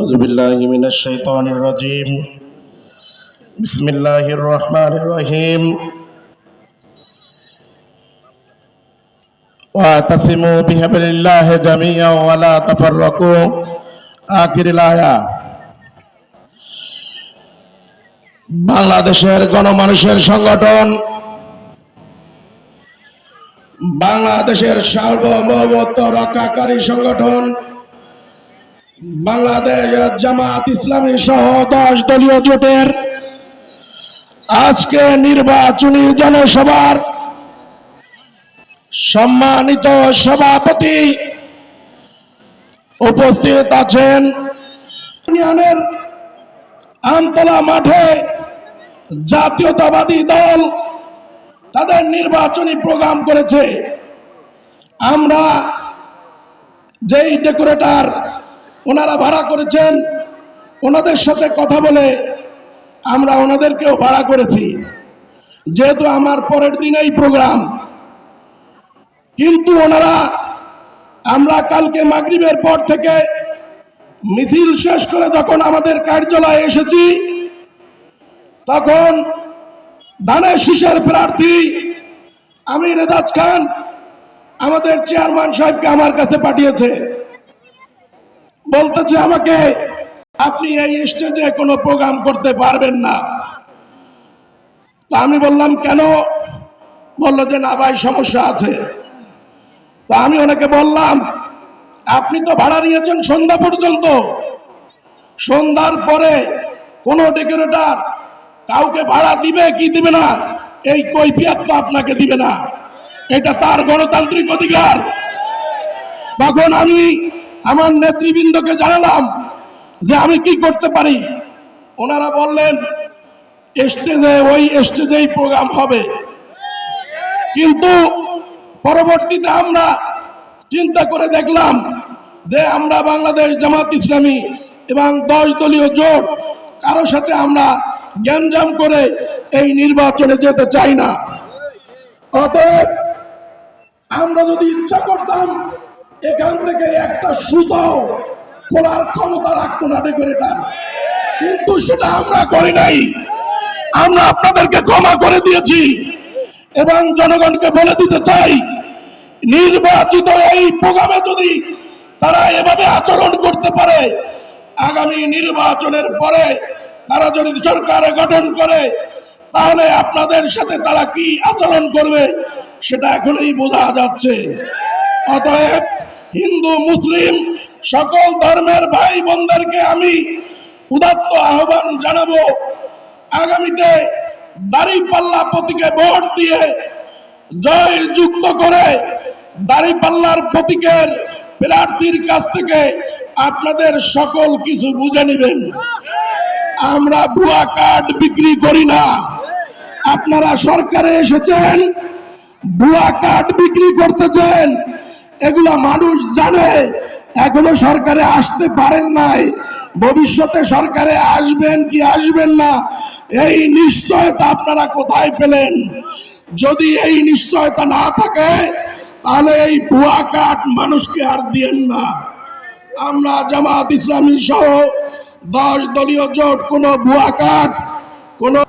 أعوذ بالله من الشيطان الرجيم بسم الله الرحمن الرحيم واعتصموا بحبل الله جميعا ولا تفرقوا আখির আয়া। বাংলাদেশের গণমানুষের সংগঠন বাংলাদেশের সার্বভৌমত্ব রক্ষাকারী সংগঠন বাংলাদেশ জামাত ইসলামী সহ 10 দলীয় জোটের আজকে নির্বাচনী জনসভার সম্মানিত সভাপতি উপস্থিত আছেন। ইউনিয়নের আমতলা মাঠে জাতীয়তাবাদী দল তাদের নির্বাচনী প্রোগ্রাম করেছে। আমরা যেই ডেকোরেটর ওনারা ভাড়া করেছেন ওনাদের সাথে কথা বলে আমরা ওনাদেরকেও ভাড়া করেছি, যেহেতু আমার পরের দিন এই প্রোগ্রাম। কিন্তু ওনারা আমরা কালকে মাগরিবের পর থেকে মিছিল শেষ করে যখন আমাদের কার্যালয়ে এসেছি তখন ধানের শীষের প্রার্থী আমির এজাজ খান আমাদের চেয়ারম্যান সাহেবকে আমার কাছে পাঠিয়েছে, বলতেছে আমাকে আপনি এই স্টেজে কোনো প্রোগ্রাম করতে পারবেন না। তা আমি বললাম কেন? বলল যে না ভাই সমস্যা আছে। তো আমি ওনাকে বললাম আপনি তো ভাড়া নিয়েছেন সন্ধ্যা পর্যন্ত, সন্ধ্যার পরে কোন ডেকোরেটর কাউকে ভাড়া দিবে কি দিবে না এই কৈফিয়ত তো আপনাকে দিবে না, এটা তার গণতান্ত্রিক অধিকার। তখন আমি আমার নেতৃবৃন্দকে জানালাম যে আমি কি করতে পারি। ওনারা বললেন ওই স্টেজেই প্রোগ্রাম হবে। কিন্তু পরবর্তীতে আমরা চিন্তা করে দেখলাম যে আমরা বাংলাদেশ জামাত ইসলামী এবং 10 দলীয় জোট কারো সাথে আমরা গ্যাঞ্জাম করে এই নির্বাচনে যেতে চাই না। অতএব আমরা যদি ইচ্ছা করতাম এখান থেকে একটা সুতাও খোলার ক্ষমতা রাখতো না ডেকোরেটর, কিন্তু সেটা আমরা করি নাই। আমরা আপনাদেরকে ক্ষমা করে দিয়েছি এবং জনগণকে বলে দিতে চাই নির্বাচিত এই প্রোগ্রামে যদি তারা এভাবে আচরণ করতে পারে, আগামী নির্বাচনের পরে তারা যদি সরকার গঠন করে তাহলে আপনাদের সাথে তারা কি আচরণ করবে সেটা এখনই বোঝা যাচ্ছে। অতএব হিন্দু মুসলিম সকল ধর্মের ভাই বোনদেরকে আমি উদাত্ত আহ্বান জানাবো, আগামীতে দাঁড়িপাল্লা প্রতীকে ভোট দিয়ে জয় যুক্ত করে দাঁড়িপাল্লার প্রতীকের প্রার্থীর কাছ থেকে আপনাদের সকল কিছু বুঝে নেবেন। আমরা ভুয়া কার্ড বিক্রি করি না। আপনারা সরকারে এসেছেন, ভুয়া কার্ড বিক্রি করতেছেন, এগুলা মানুষ জানে। এখনো সরকারে আসতে পারেন নাই, ভবিষ্যতে সরকারে আসবেন কি আসবেন না এই নিশ্চয়তা আপনারা কোথায় পেলেন? যদি এই নিশ্চয়তা না থাকে তাহলে এই ভুয়া কার্ড মানুষকে আর দিয়েন না। আমরা জামাত ইসলামী সহ 10 দলীয় জোট কোনো ভুয়া কার্ড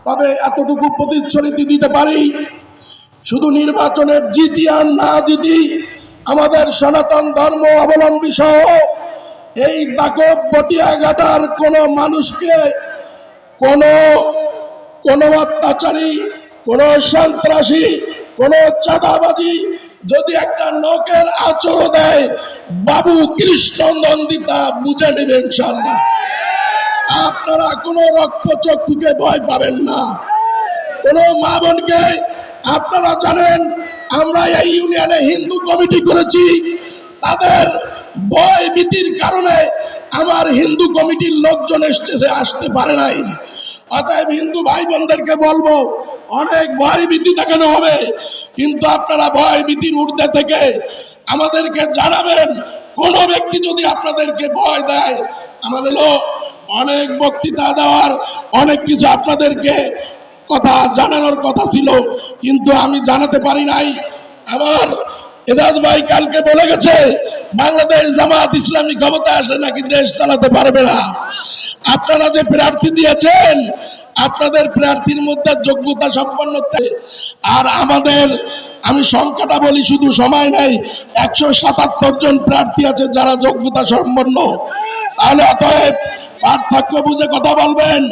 তবে এতটুকু প্রতিশ্রুতি দিতে পারি, শুধু নির্বাচনের জিতি আর না জিতি আমাদের সনাতন ধর্ম অবলম্বী সহ এই দাগব বটিয়াঘাটার কোনো মানুষকে কোনো অত্যাচারী, কোনো সন্ত্রাসী, কোনো চাঁদাবাজি যদি একটা নখের আঁচড় দেয় বাবু কৃষ্ণ নন্দিতা বুঝে নেবেন ইনশাআল্লাহ। আপনারা কোনো রক্তচক্ষুকে ভয় পাবেন না, কোনো মা বোনকে। আপনারা জানেন আমরা এই ইউনিয়নে হিন্দু কমিটি করেছি, তাদের ভয় ভীতির কারণে আমার হিন্দু কমিটির লোকজন স্টেজে আসতে পারে নাই। অতএব হিন্দু ভাই বোনদেরকে বলবো অনেক ভয় ভীতি দেখানো হবে, কিন্তু আপনারা ভয় ভীতির ঊর্ধ্বে থেকে আমাদেরকে জানাবেন। কোন ব্যক্তি যদি আপনাদেরকে ভয় দেয়, আমাদের অনেক বক্তৃতা দেওয়ার অনেক কিছু আপনাদেরকে কথা জানানোর কথা ছিল, কিন্তু আমি জানাতে পারি নাই। আমার এজাজ ভাই কালকে বলে গেছে বাংলাদেশ জামাত ইসলামী ক্ষমতা আসলে নাকি দেশ চালাতে পারবে না। আপনারা যে প্রার্থী দিয়েছেন আপনাদের প্রার্থীর মধ্যে যোগ্যতা সম্পন্ন, আর আমাদের আমি সংখ্যাটা বলি, শুধু সময় নাই, 177 জন প্রার্থী আছে যারা যোগ্যতা সম্পন্ন। তাহলে অতএব পার্থক্য বুঝে কথা বলবেন।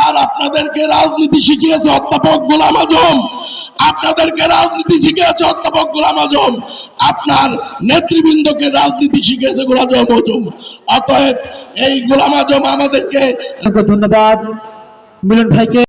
আর আপনাদেরকে রাজনীতি শিখিয়েছে অধ্যাপক গোলাম আজম, আপনাদেরকে রাজনীতি শিখিয়েছে অধ্যাপক গোলাম আজম, আপনার নেতৃবৃন্দকে রাজনীতি শিখিয়েছে গোলাম আজম। অতএব এই গোলাম আজম আমাদেরকে ধন্যবাদ মিলন ভাইকে।